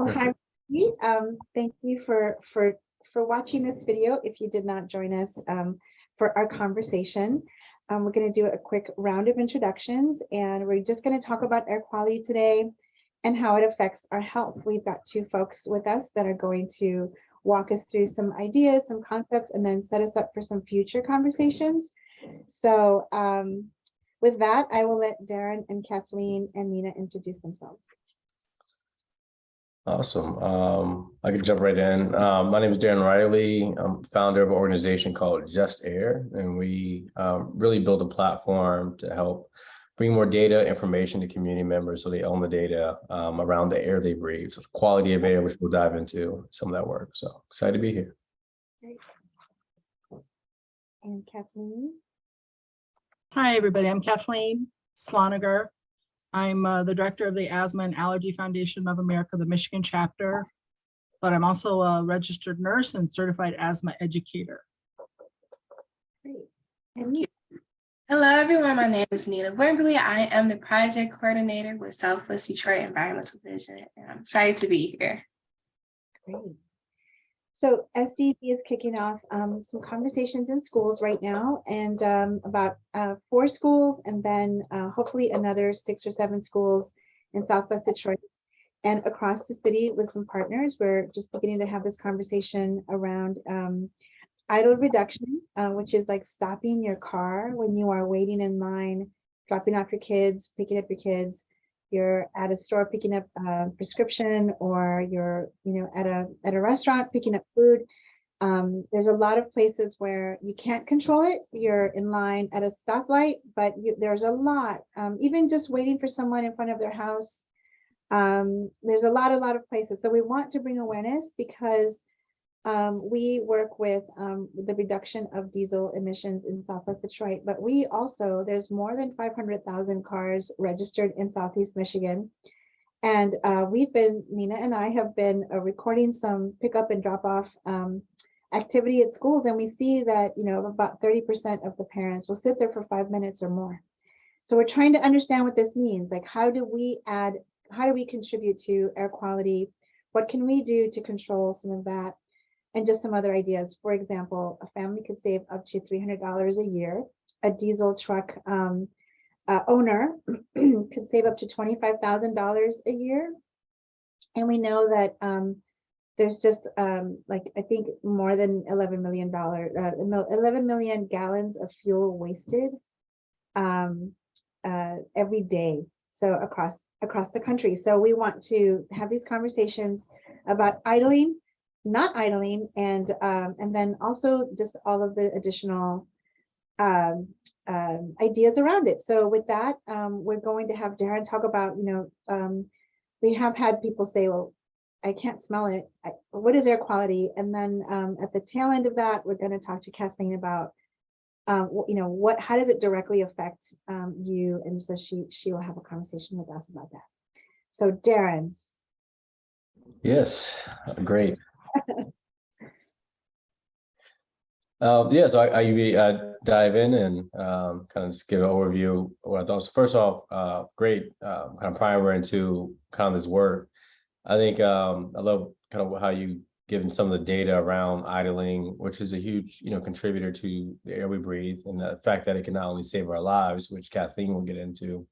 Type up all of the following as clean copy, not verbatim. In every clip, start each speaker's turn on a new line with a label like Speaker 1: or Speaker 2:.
Speaker 1: Oh, hi. Pete. Thank you for watching this video. If you did not join us for our conversation, we're going to do a quick round of introductions, and we're just going to talk about air quality today and how it affects our health. We've got two folks with us that are going to walk us through some ideas, some concepts, and then set us up for some future conversations. So with that, I will let Darren and Kathleen and Nina introduce themselves.
Speaker 2: Awesome. I can jump right in. My name is Darren Riley. I'm founder of an organization called JustAir, and we really build a platform to help bring more data information to community members so they own the data around the air they breathe, so the quality of air, which we'll dive into some of that work. So excited to be here.
Speaker 1: Great. And Kathleen?
Speaker 3: Hi, everybody. I'm Kathleen Sloniger. I'm the director of the Asthma and Allergy Foundation of America, the Michigan chapter, but I'm also a registered nurse and certified asthma educator.
Speaker 1: Great. And Nina?
Speaker 4: Hello, everyone. My name is Nina Wimberly. I am the project coordinator with Southwest Detroit Environmental Vision, and I'm excited to be here.
Speaker 1: Great. So SDEV is kicking off some conversations in schools right now, and about 4 schools, and then hopefully another 6 or 7 schools in Southwest Detroit and across the city with some partners. We're just beginning to have this conversation around idle reduction, which is like stopping your car when you are waiting in line, dropping off your kids, picking up your kids. You're at a store picking up a prescription, or you're at a restaurant picking up food. There's a lot of places where you can't control it. You're in line at a stoplight, but there's a lot, even just waiting for someone in front of their house. There's a lot of places. So we want to bring awareness because we work with the reduction of diesel emissions in Southwest Detroit, but we also, there's more than 500,000 cars registered in Southeast Michigan. And Nina and I have been recording some pickup and drop off activity at schools. And we see that, about 30% of the parents will sit there for 5 minutes or more. So we're trying to understand what this means. Like, how do we contribute to air quality? What can we do to control some of that? And just some other ideas. For example, a family could save up to $300 a year. A diesel truck owner could save up to $25,000 a year. And we know that there's just I think more than $11 million gallons of fuel wasted every day. So across the country. So we want to have these conversations about idling, not idling, and then also just all of the additional ideas around it. So with that, we're going to have Darren talk about, we have had people say, well, I can't smell it. What is air quality? And then at the tail end of that, we're going to talk to Kathleen about, how does it directly affect you? And so she will have a conversation with us about that. So Darren.
Speaker 2: Yes, great. So I dive in and kind of just give an overview of what I thought. So first off, great kind of primer into kind of this work. I think I love kind of how you given some of the data around idling, which is a huge contributor to the air we breathe, and the fact that it can not only save our lives, which Kathleen will get into,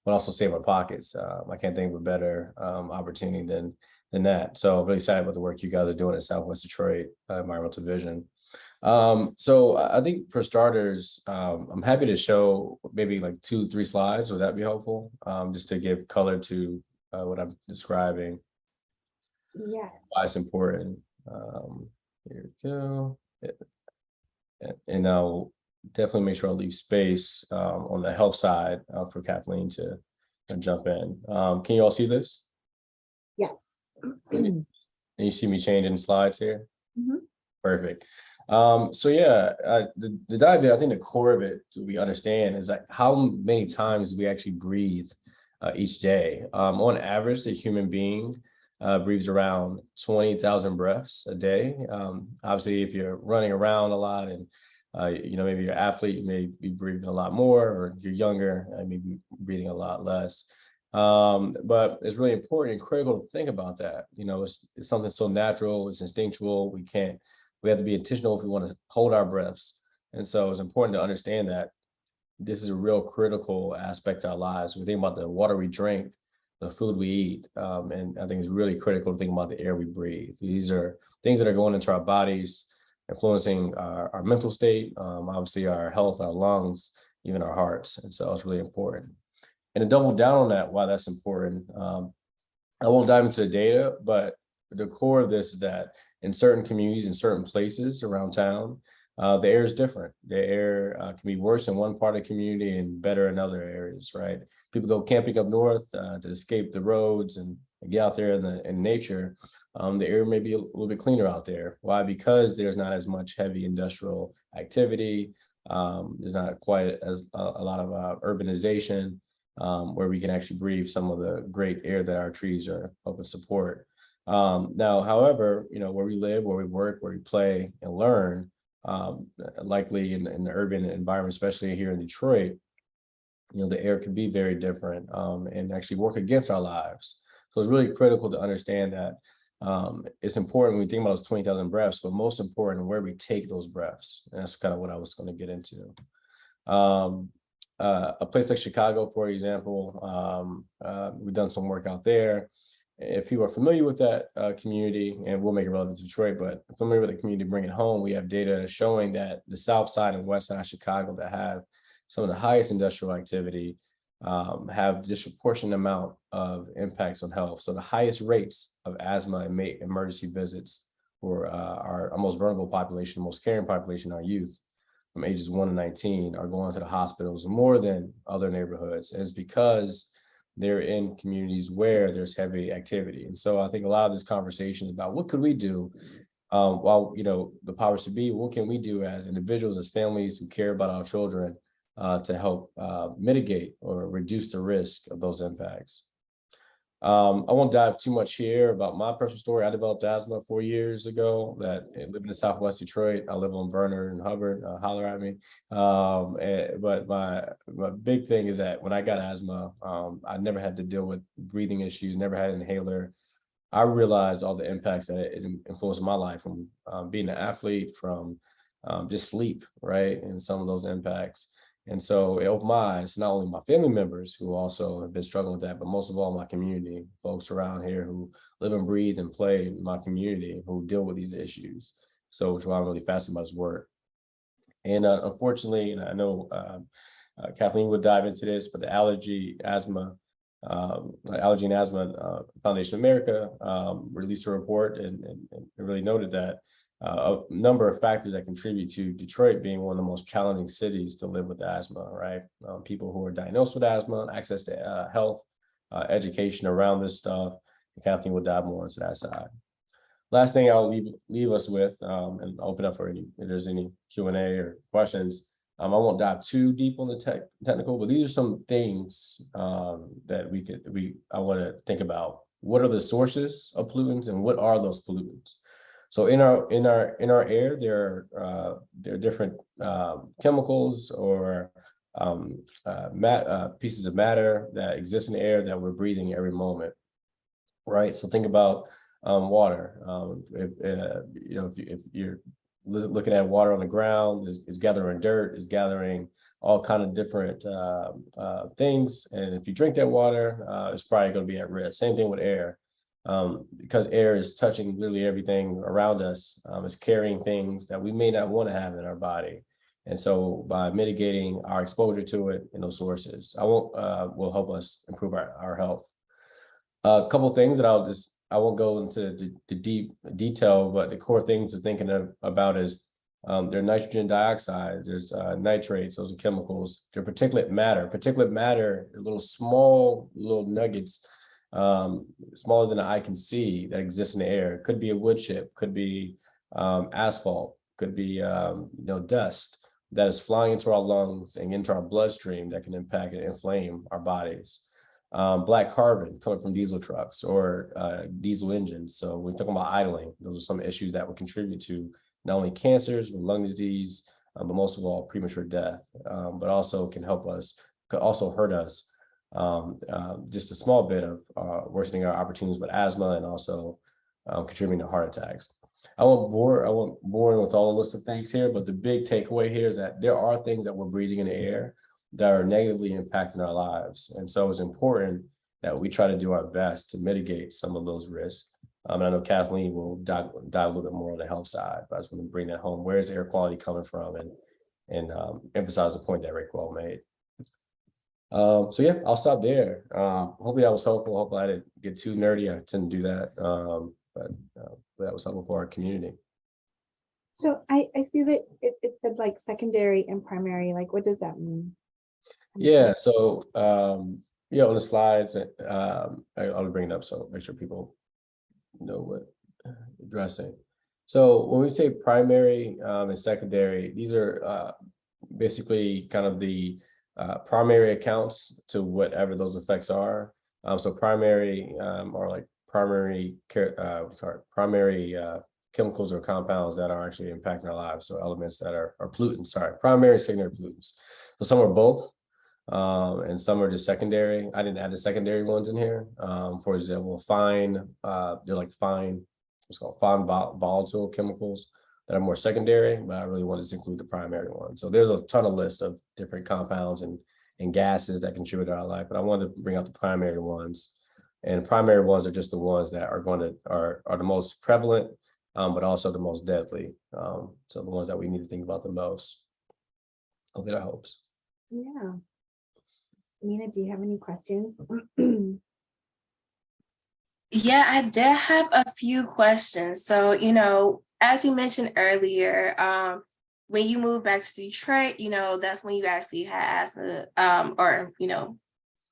Speaker 2: but also save our pockets. I can't think of a better opportunity than that. So I'm really excited about the work you guys are doing at Southwest Detroit Environmental Vision. So I think for starters, I'm happy to show maybe like 2-3 slides. Would that be helpful? Just to give color to what I'm describing.
Speaker 1: Yes.
Speaker 2: Why it's important. Here we go. And I'll definitely make sure I leave space on the health side for Kathleen to jump in. Can you all see this?
Speaker 1: Yes.
Speaker 2: And you see me changing slides here?
Speaker 1: Mm-hmm.
Speaker 2: Perfect. So yeah, the dive, I think the core of it we understand is like how many times we actually breathe each day. On average, the human being breathes around 20,000 breaths a day. Obviously, if you're running around a lot and maybe you're an athlete, you may be breathing a lot more, or you're younger, maybe breathing a lot less. But it's really important and critical to think about that. You know, it's something so natural, it's instinctual. We have to be intentional if we want to hold our breaths. And so it's important to understand that this is a real critical aspect of our lives. We think about the water we drink, the food we eat, and I think it's really critical to think about the air we breathe. These are things that are going into our bodies, influencing our mental state, obviously our health, our lungs, even our hearts. And so it's really important. And to double down on that, why that's important, I won't dive into the data, but the core of this is that in certain communities, in certain places around town, the air is different. The air can be worse in one part of the community and better in other areas, right? People go camping up north to escape the roads and get out there in nature. The air may be a little bit cleaner out there. Why? Because there's not as much heavy industrial activity. There's not quite as a lot of urbanization where we can actually breathe some of the great air that our trees are helping support. Now, however, you know, where we live, where we work, where we play and learn, likely in the urban environment, especially here in Detroit, you know, the air can be very different and actually work against our lives. So it's really critical to understand that it's important when we think about those 20,000 breaths, but most important where we take those breaths. And that's kind of what I was going to get into. A place like Chicago, for example, we've done some work out there. If people are familiar with that community, and we'll make it relevant to Detroit, but familiar with the community, bring it home, we have data showing that the South Side and West Side of Chicago that have some of the highest industrial activity have disproportionate amount of impacts on health. So the highest rates of asthma and emergency visits for our most vulnerable population, most caring population, our youth from ages 1 to 19 are going to the hospitals more than other neighborhoods. And it's because they're in communities where there's heavy activity. And so I think a lot of this conversation is about what could we do while, you know, the powers to be, what can we do as individuals, as families who care about our children to help mitigate or reduce the risk of those impacts. I won't dive too much here about my personal story. I developed asthma 4 years ago. Living in Southwest Detroit. I live on Verner and Hubbard. Holler at me. But my big thing is that when I got asthma, I never had to deal with breathing issues. Never had an inhaler. I realized all the impacts that it influenced my life, from being an athlete, from just sleep, right, and some of those impacts. And so it opened my eyes, not only my family members who also have been struggling with that, but most of all my community, folks around here who live and breathe and play in my community who deal with these issues. So which is why I'm really fascinated by this work. And unfortunately, and I know Kathleen would dive into this, but the Allergy and Asthma Foundation of America released a report and really noted that a number of factors that contribute to Detroit being one of the most challenging cities to live with asthma, right? People who are diagnosed with asthma, access to health, education around this stuff. And Kathleen will dive more into that side. Last thing I'll leave us with, and open up for if there's any Q&A or questions. I won't dive too deep on the technical, but these are some things that I want to think about. What are the sources of pollutants, and what are those pollutants? So in our air, there are different chemicals or pieces of matter that exist in the air that we're breathing every moment, right? So think about water. If you're looking at water on the ground, is gathering dirt, is gathering all kind of different things, and if you drink that water, it's probably going to be at risk. Same thing with air. Because air is touching literally everything around us, it's carrying things that we may not want to have in our body. And so by mitigating our exposure to it in those sources, will help us improve our health. A couple of things that I won't go into the deep detail, but the core things to thinking about is there's nitrogen dioxide, there's nitrates, those are chemicals, there's particulate matter, little nuggets, smaller than the eye can see, that exists in the air. It could be a wood chip, could be asphalt, could be dust that is flying into our lungs and into our bloodstream that can impact and inflame our bodies. Black carbon coming from diesel trucks or diesel engines. So we're talking about idling. Those are some issues that would contribute to not only cancers, but lung disease, but most of all premature death, but also could also hurt us just a small bit of worsening our opportunities with asthma and also contributing to heart attacks. I won't bore with all the list of things here, but the big takeaway here is that there are things that we're breathing in the air that are negatively impacting our lives. And so it's important that we try to do our best to mitigate some of those risks. And I know Kathleen will dive a little bit more on the health side, but I just want to bring that home. Where is air quality coming from, and emphasize the point that Rick well made. So yeah, I'll stop there. Hopefully that was helpful. Hopefully I didn't get too nerdy. I tend to do that, but that was helpful for our community.
Speaker 1: So I see that it said like secondary and primary. Like, what does that mean?
Speaker 2: Yeah. So yeah, on the slides, I'll bring it up so make sure people know what addressing. So when we say primary and secondary, these are basically kind of the primary accounts to whatever those effects are. So primary are like primary chemicals or compounds that are actually impacting our lives. So elements that are pollutants, sorry, primary, secondary pollutants. So some are both, and some are just secondary. I didn't add the secondary ones in here. For example, fine, they're like fine, what's called fine volatile chemicals that are more secondary, but I really wanted to include the primary one. So there's a ton of list of different compounds and gases that contribute to our life, but I wanted to bring out the primary ones. And primary ones are just the ones that are are the most prevalent, but also the most deadly. So the ones that we need to think about the most. Hopefully that helps.
Speaker 1: Yeah. Nina, do you have any questions?
Speaker 4: Yeah, I did have a few questions. So, as you mentioned earlier, when you moved back to Detroit, that's when you actually had asthma, or,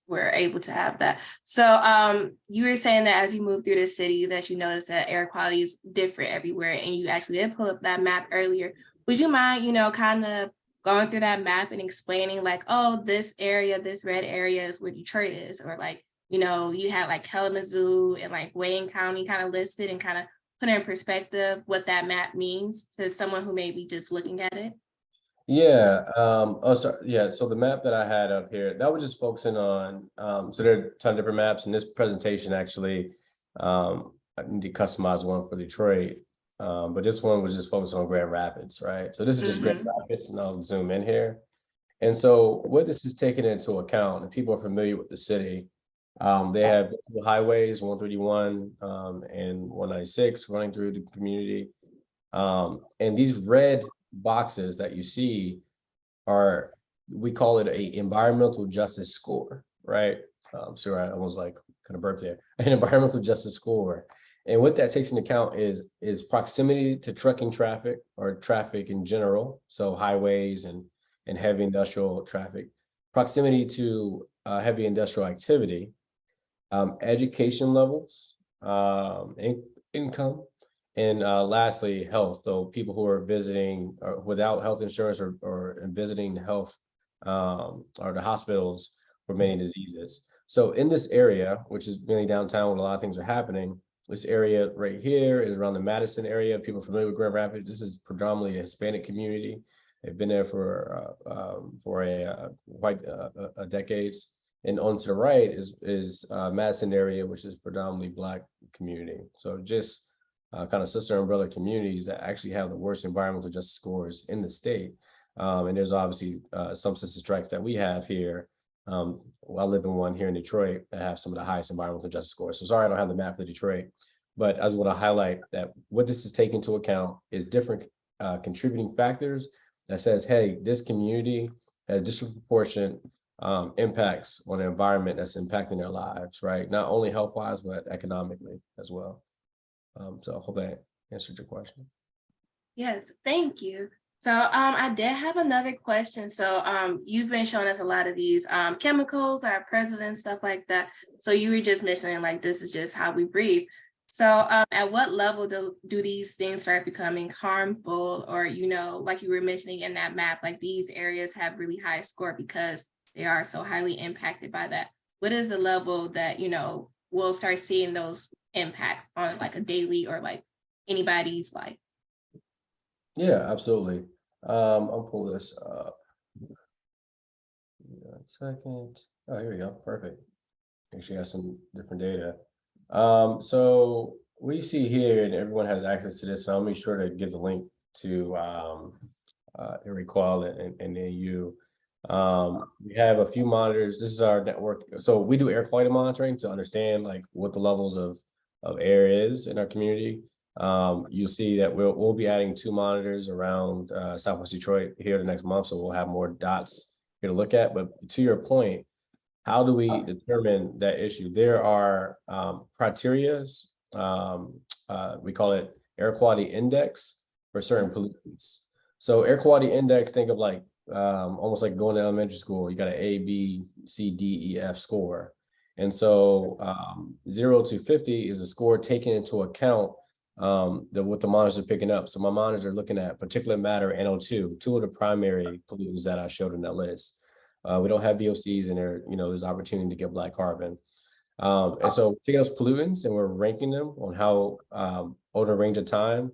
Speaker 4: were able to have that. So you were saying that as you moved through the city that you noticed that air quality is different everywhere, and you actually did pull up that map earlier. Would you mind, kind of going through that map and explaining like, oh, this area, this red area is where Detroit is, or like, you had like Kalamazoo and like Wayne County kind of listed, and kind of put in perspective what that map means to someone who may be just looking at it?
Speaker 2: Yeah. Oh, sorry. Yeah. So the map that I had up here, that was just focusing on, so there are a ton of different maps in this presentation, actually. I need to customize one for Detroit. But this one was just focused on Grand Rapids, right? So this is just Grand Rapids, and I'll zoom in here. And so what this is taking into account, and people are familiar with the city, they have highways 131 and 196 running through the community. And these red boxes that you see are, we call it a environmental justice score, right? So I almost like kind of burped there, an environmental justice score. And what that takes into account is proximity to trucking traffic or traffic in general. So highways and heavy industrial traffic, proximity to heavy industrial activity, education levels, income, and lastly, health. So people who are visiting without health insurance or visiting health or the hospitals for many diseases. So in this area, which is mainly downtown where a lot of things are happening, this area right here is around the Madison area. People familiar with Grand Rapids, this is predominantly a Hispanic community. They've been there for quite decades. And on to the right is Madison area, which is predominantly Black community. So just kind of sister umbrella communities that actually have the worst environmental justice scores in the state. And there's obviously some sister strikes that we have here. Well, I live in one here in Detroit that have some of the highest environmental justice scores. So sorry, I don't have the map of Detroit, but I just want to highlight that what this is taking into account is different contributing factors that says, hey, this community has disproportionate impacts on the environment that's impacting their lives, right? Not only health-wise, but economically as well. So I hope that answered your question.
Speaker 4: Yes, thank you. So I did have another question. So you've been showing us a lot of these chemicals that are present and stuff like that. So you were just mentioning like this is just how we breathe. So at what level do these things start becoming harmful, or, like you were mentioning in that map, like these areas have really high score because they are so highly impacted by that? What is the level that, we'll start seeing those impacts on like a daily or like anybody's life?
Speaker 2: Yeah, absolutely. I'll pull this up. 1 second. Oh, here we go. Perfect. Actually have some different data. So we see here, and everyone has access to this, so I'll make sure to give the link to Irequal and AU. We have a few monitors. This is our network. So we do air quality monitoring to understand like what the levels of air is in our community. You'll see that we'll be adding 2 monitors around Southwest Detroit here the next month, so we'll have more dots here to look at. But to your point, how do we determine that issue? There are criterias. We call it air quality index for certain pollutants. So air quality index, think of like almost like going to elementary school. You got an A, B, C, D, E, F score. And so 0 to 50 is a score taking into account what the monitors are picking up. So my monitors are looking at particulate matter and NO2, 2 of the primary pollutants that I showed in that list. We don't have VOCs in there, there's opportunity to get black carbon. And so taking those pollutants and we're ranking them on how over a range of time,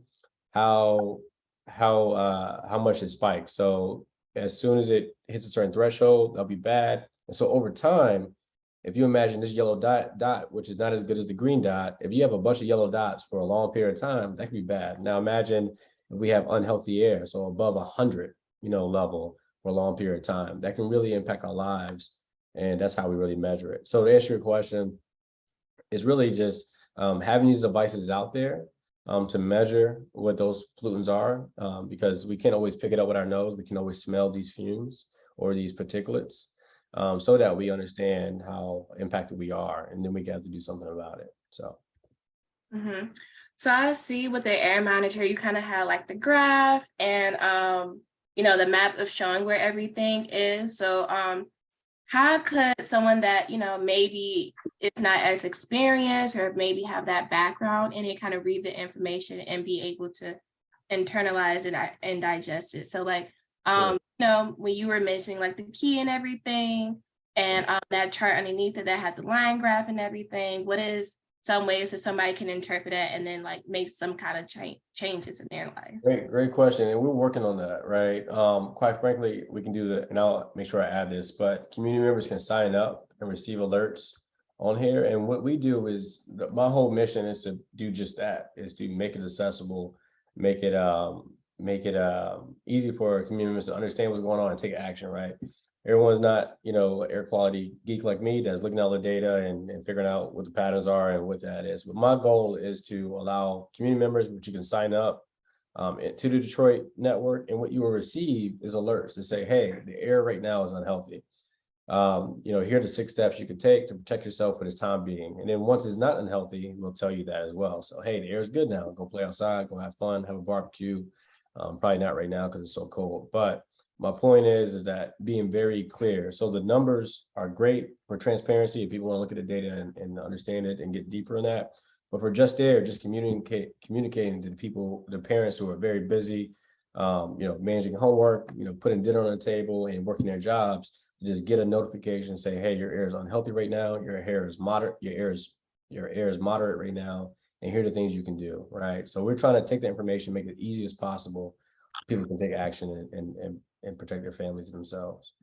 Speaker 2: how much it spikes. So as soon as it hits a certain threshold, that'll be bad. And so over time, if you imagine this yellow dot, which is not as good as the green dot, if you have a bunch of yellow dots for a long period of time, that can be bad. Now imagine if we have unhealthy air, so above 100, level for a long period of time, that can really impact our lives. And that's how we really measure it. So to answer your question, it's really just having these devices out there to measure what those pollutants are, because we can't always pick it up with our nose. We can always smell these fumes or these particulates, so that we understand how impacted we are, and then we have to do something about it. So.
Speaker 4: Mm-hmm. So I see with the air monitor, you kind of have like the graph and the map of showing where everything is. So how could someone that maybe is not as experienced or maybe have that background in it kind of read the information and be able to internalize it and digest it? So like
Speaker 2: Sure.
Speaker 4: when you were mentioning like the key and everything, and that chart underneath it that had the line graph and everything, what is some ways that somebody can interpret it and then like make some kind of changes in their life?
Speaker 2: Great question. And we're working on that, right? Quite frankly, we can do that, and I'll make sure I add this, but community members can sign up and receive alerts on here. And what we do is, my whole mission is to do just that, is to make it accessible, make it easy for community members to understand what's going on and take action, right? Everyone's not, air quality geek like me that's looking at all the data and figuring out what the patterns are and what that is. But my goal is to allow community members, which you can sign up to the Detroit network, and what you will receive is alerts to say, hey, the air right now is unhealthy. Here are the 6 steps you can take to protect yourself for this time being. And then once it's not unhealthy, we'll tell you that as well. So, hey, the air is good now. Go play outside, go have fun, have a barbecue. Probably not right now because it's so cold. But my point is that being very clear. So the numbers are great for transparency if people want to look at the data and understand it and get deeper in that. But for JustAir, just communicating to the people, the parents who are very busy, managing homework, putting dinner on the table and working their jobs, to just get a notification, say, hey, your air is unhealthy right now. Your air is moderate. Your air is moderate right now. And here are the things you can do, right? So we're trying to take the information, make it easy as possible. People can take action and protect their families and themselves.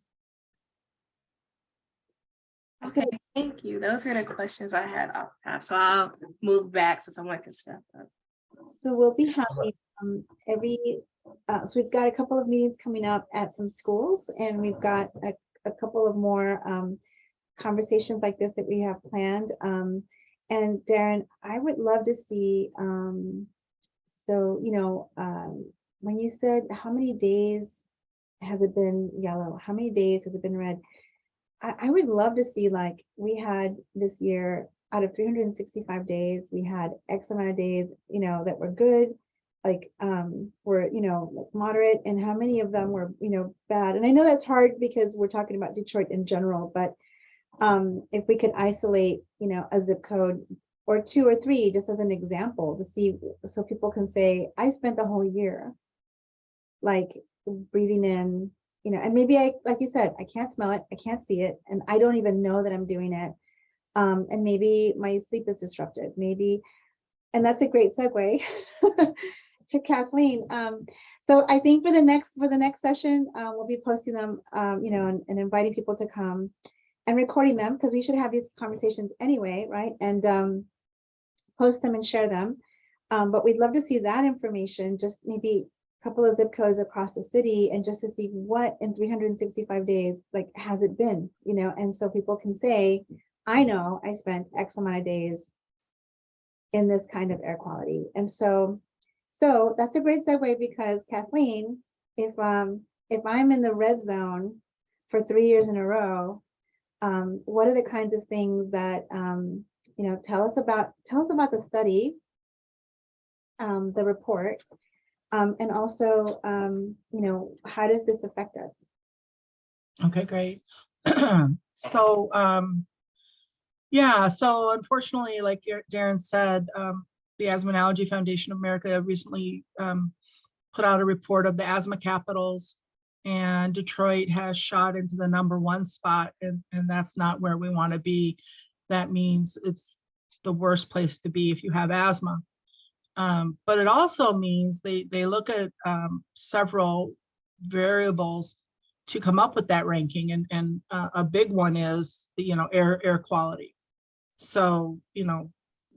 Speaker 4: Okay, thank you. Those are the questions I had off the top. So I'll move back so someone can step up.
Speaker 1: So we'll be having so we've got a couple of meetings coming up at some schools, and we've got a couple of more conversations like this that we have planned. And Darren, I would love to see, when you said how many days has it been yellow, how many days has it been red? I would love to see, like, we had this year, out of 365 days, we had X amount of days, that were good, like were, like moderate, and how many of them were, bad. And I know that's hard because we're talking about Detroit in general, but if we could isolate, a zip code or 2 or 3, just as an example, to see, so people can say, I spent the whole year, like, breathing in, and maybe like you said, I can't smell it, I can't see it, and I don't even know that I'm doing it. And maybe my sleep is disrupted, and that's a great segue to Kathleen. So I think for the next session, we'll be posting them, and inviting people to come. and recording them, because we should have these conversations anyway, right? And post them and share them. But we'd love to see that information, just maybe a couple of zip codes across the city, and just to see what in 365 days, like, has it been, you know? And so people can say, I know I spent X amount of days in this kind of air quality. And so that's a great segue, because Kathleen, if I'm in the red zone for 3 years in a row, what are the kinds of things that, you know, tell us about the study, the report, and also, you know, how does this affect us?
Speaker 3: Okay, great. So, yeah, so unfortunately, like Darren said, the Asthma and Allergy Foundation of America recently put out a report of the asthma capitals, and Detroit has shot into the #1 spot, and that's not where we want to be. That means it's the worst place to be if you have asthma. But it also means they look at several variables to come up with that ranking, and a big one is, you know, air quality. So, you know,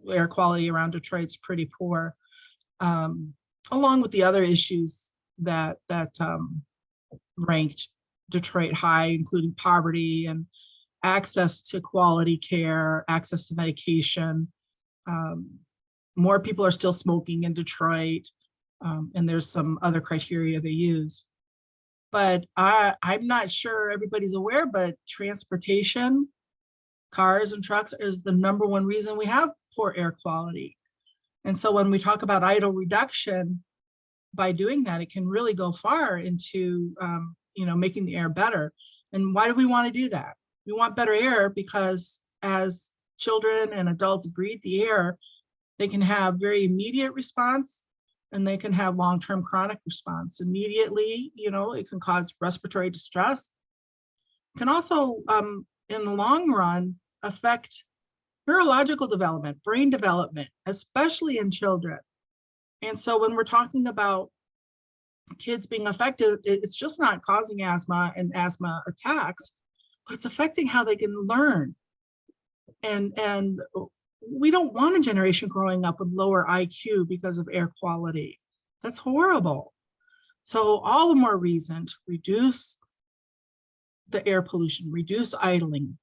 Speaker 3: air quality around Detroit's pretty poor, along with the other issues that ranked Detroit high, including poverty and access to quality care, access to medication. More people are still smoking in Detroit, and there's some other criteria they use. But I'm not sure everybody's aware, but transportation, cars and trucks, is the #1 reason we have poor air quality. And so when we talk about idle reduction, by doing that, it can really go far into, you know, making the air better. And why do we want to do that? We want better air because as children and adults breathe the air, they can have very immediate response, and they can have long-term chronic response. Immediately, you know, it can cause respiratory distress. It can also, in the long run, affect neurological development, brain development, especially in children. And so when we're talking about kids being affected, it's just not causing asthma and asthma attacks, but it's affecting how they can learn. And we don't want a generation growing up with lower IQ because of air quality. That's horrible. So all the more reason to reduce the air pollution, reduce idling.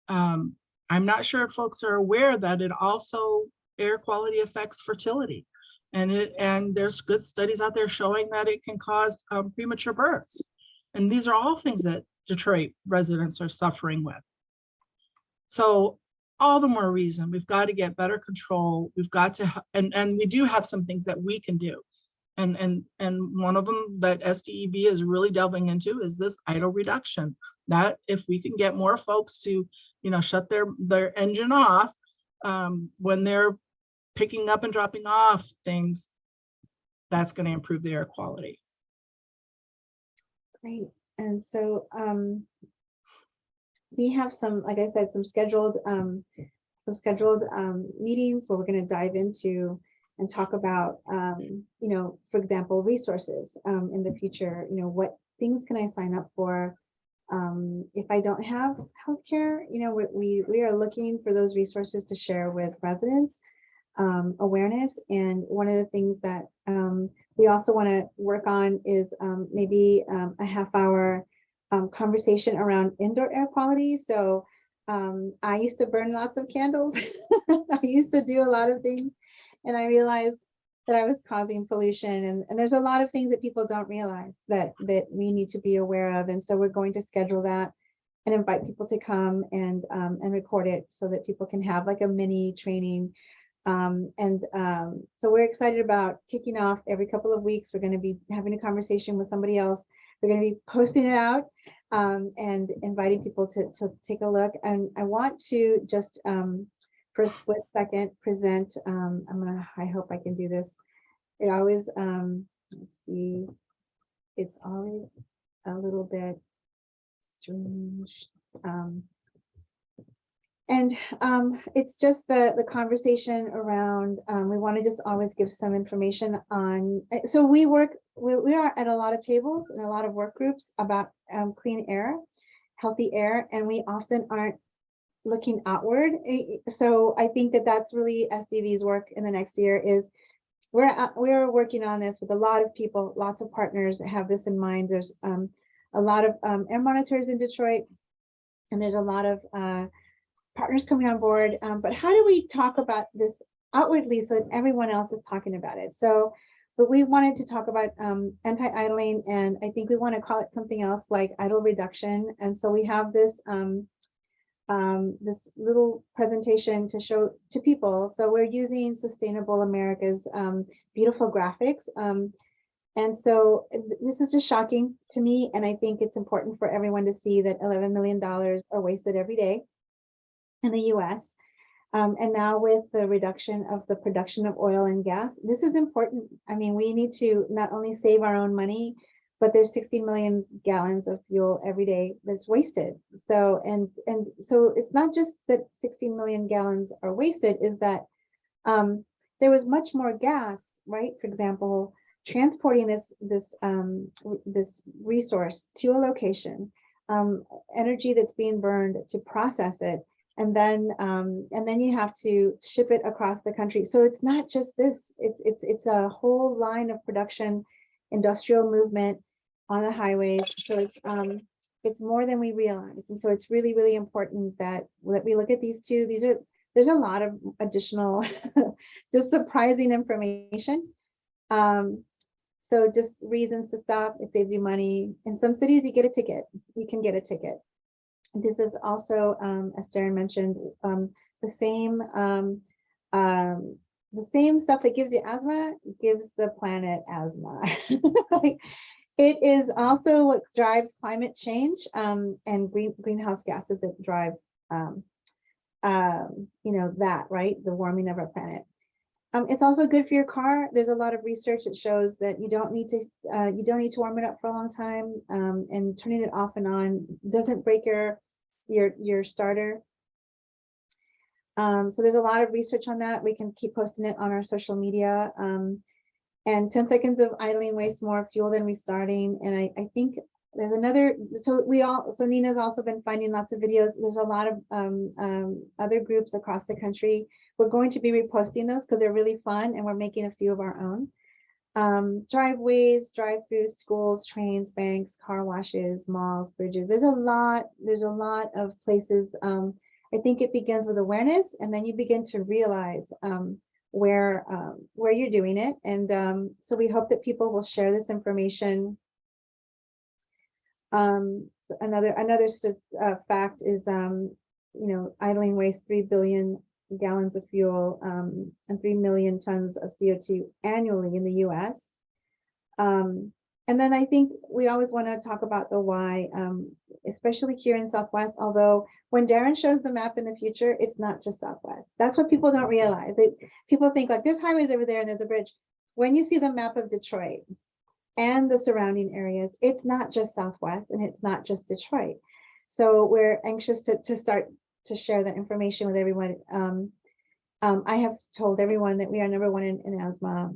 Speaker 3: I'm not sure if folks are aware that it also, air quality affects fertility. And there's good studies out there showing that it can cause premature births. And these are all things that Detroit residents are suffering with. So all the more reason we've got to get better control. We've got to, and we do have some things that we can do. And one of them that SDEV is really delving into is this idle reduction. That if we can get more folks to, you know, shut their engine off when they're picking up and dropping off things, that's going to improve the air quality.
Speaker 1: Great. And so we have some, like I said, some scheduled meetings where we're going to dive into and talk about, you know, for example, resources in the future. You know, what things can I sign up for if I don't have healthcare? You know, we are looking for those resources to share with residents. Awareness, and one of the things that we also want to work on is maybe a half-hour conversation around indoor air quality. So I used to burn lots of candles. I used to do a lot of things, and I realized that I was causing pollution, and there's a lot of things that people don't realize that we need to be aware of. And so we're going to schedule that and invite people to come and record it so that people can have like a mini training. So we're excited about kicking off every couple of weeks. We're going to be having a conversation with somebody else. We're going to be posting it out and inviting people to take a look. And I want to just for a split second present. I hope I can do this. It always, let's see, it's always a little bit strange. And it's just the conversation around, we want to just always give some information on, so we are at a lot of tables and a lot of work groups about clean air, healthy air, and we often aren't looking outward. So I think that that's really SDV's work in the next year is we're working on this with a lot of people, lots of partners that have this in mind. There's a lot of air monitors in Detroit, and there's a lot of partners coming on board. But how do we talk about this outwardly so that everyone else is talking about it? So, but we wanted to talk about anti-idling, and I think we want to call it something else like idle reduction. And so we have this this little presentation to show to people. So we're using Sustainable America's beautiful graphics. And so this is just shocking to me, and I think it's important for everyone to see that $11 million are wasted every day in the US. And now with the reduction of the production of oil and gas, this is important. I mean, we need to not only save our own money, but there's 60 million gallons of fuel every day that's wasted. So, and so it's not just that 60 million gallons are wasted, is that there was much more gas, right? For example, transporting this resource to a location, energy that's being burned to process it, and then you have to ship it across the country. So it's not just this; it's a whole line of production, industrial movement on the highways. So it's more than we realize, and so it's really, really important that we look at these two. There's a lot of additional, just surprising information. So just reasons to stop. It saves you money. In some cities, you get a ticket. You can get a ticket. This is also, as Darren mentioned, the same stuff that gives you asthma gives the planet asthma. It is also what drives climate change and greenhouse gases that drive, that, right? The warming of our planet. It's also good for your car. There's a lot of research that shows that you don't need to warm it up for a long time, and turning it off and on doesn't break your starter. So there's a lot of research on that. We can keep posting it on our social media. And 10 seconds of idling wastes more fuel than restarting. And I think there's another. So Nina's also been finding lots of videos. There's a lot of other groups across the country. We're going to be reposting those because they're really fun, and we're making a few of our own. Driveways, drive-throughs, schools, trains, banks, car washes, malls, bridges. There's a lot of places. I think it begins with awareness, and then you begin to realize where you're doing it. And so we hope that people will share this information. Another fact is, idling wastes 3 billion gallons of fuel and 3 million tons of CO2 annually in the US. And then I think we always want to talk about the why, especially here in Southwest, although when Darren shows the map in the future, it's not just Southwest. That's what people don't realize. People think like there's highways over there and there's a bridge. When you see the map of Detroit and the surrounding areas, it's not just Southwest and it's not just Detroit. So we're anxious to start to share that information with everyone. I have told everyone that we are number one in asthma.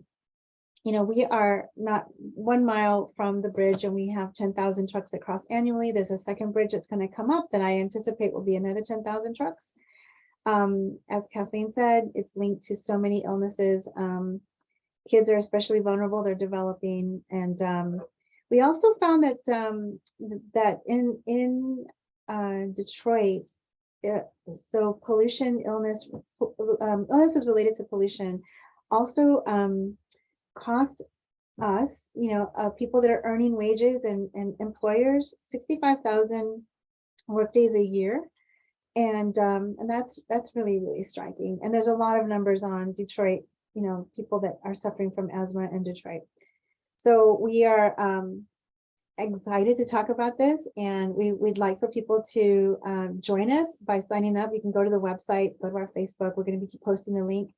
Speaker 1: We are not 1 mile from the bridge, and we have 10,000 trucks that cross annually. There's a second bridge that's going to come up that I anticipate will be another 10,000 trucks. As Kathleen said, it's linked to so many illnesses. Kids are especially vulnerable. They're developing, and we also found that in Detroit, so pollution, illnesses related to pollution also cost us, people that are earning wages and employers 65,000 work days a year, and that's really, really striking. And there's a lot of numbers on Detroit, people that are suffering from asthma in Detroit. So we are excited to talk about this, and we'd like for people to join us by signing up. You can go to the website, go to our Facebook. We're going to be posting the link.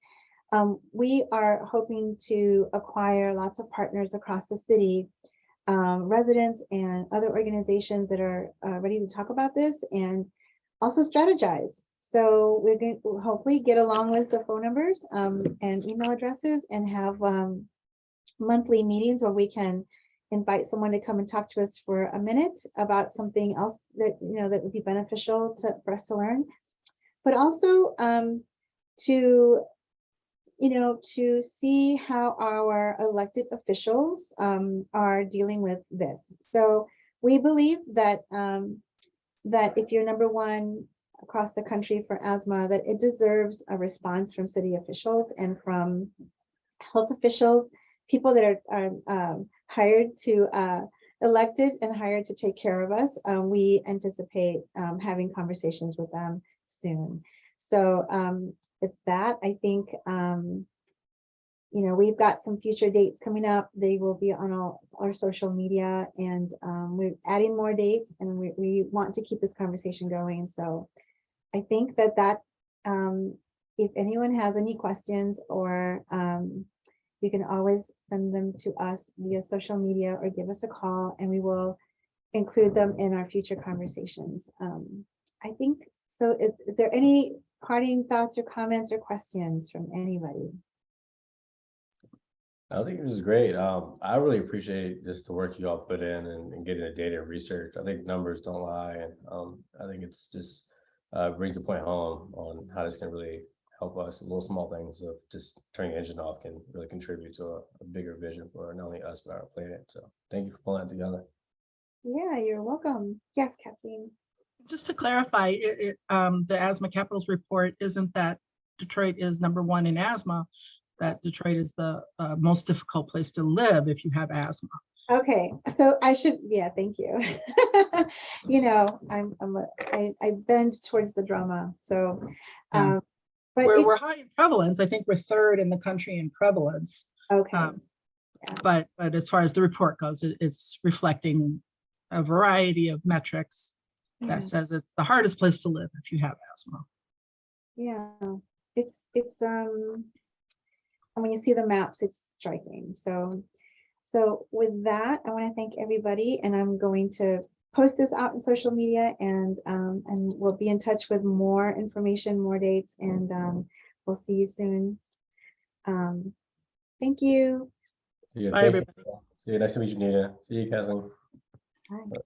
Speaker 1: We are hoping to acquire lots of partners across the city, residents and other organizations that are ready to talk about this and also strategize. So we're going to hopefully get a long list of phone numbers and email addresses, and have monthly meetings where we can invite someone to come and talk to us for a minute about something else that, that would be beneficial for us to learn, but also to to see how our elected officials are dealing with this. So we believe that that if you're number one across the country for asthma, that it deserves a response from city officials and from health officials, people that are hired to elected and hired to take care of us. We anticipate having conversations with them soon. So it's that. I think we've got some future dates coming up. They will be on all our social media, and we're adding more dates, and we want to keep this conversation going. So I think that if anyone has any questions, or you can always send them to us via social media or give us a call, and we will include them in our future conversations. I think so. Is there any parting thoughts or comments or questions from anybody?
Speaker 2: I think this is great. I really appreciate just the work you all put in and getting the data and research. I think numbers don't lie, and I think it's just brings the point home on how this can really help us. Little small things of just turning the engine off can really contribute to a bigger vision for not only us but our planet. So thank you for pulling that together.
Speaker 1: Yeah, you're welcome. Yes, Kathleen.
Speaker 3: Just to clarify, the Asthma Capitals report isn't that Detroit is number one in asthma, that Detroit is the most difficult place to live if you have asthma.
Speaker 1: Okay, so I should, yeah, thank you. I bend towards the drama. So,
Speaker 3: Yeah.
Speaker 1: but
Speaker 3: we're high in prevalence. I think we're third in the country in prevalence.
Speaker 1: okay.
Speaker 3: Yeah. But as far as the report goes, it's reflecting a variety of metrics that says it's the hardest place to live if you have asthma.
Speaker 1: Yeah, it's and when you see the maps, it's striking. So with that, I want to thank everybody, and I'm going to post this out in social media, and we'll be in touch with more information, more dates, and we'll see you soon. Thank you.
Speaker 2: Yeah,
Speaker 3: Bye,
Speaker 2: thank you.
Speaker 3: everybody.
Speaker 2: See you. Nice to meet you, Nina. See you, Kathleen.
Speaker 1: Bye.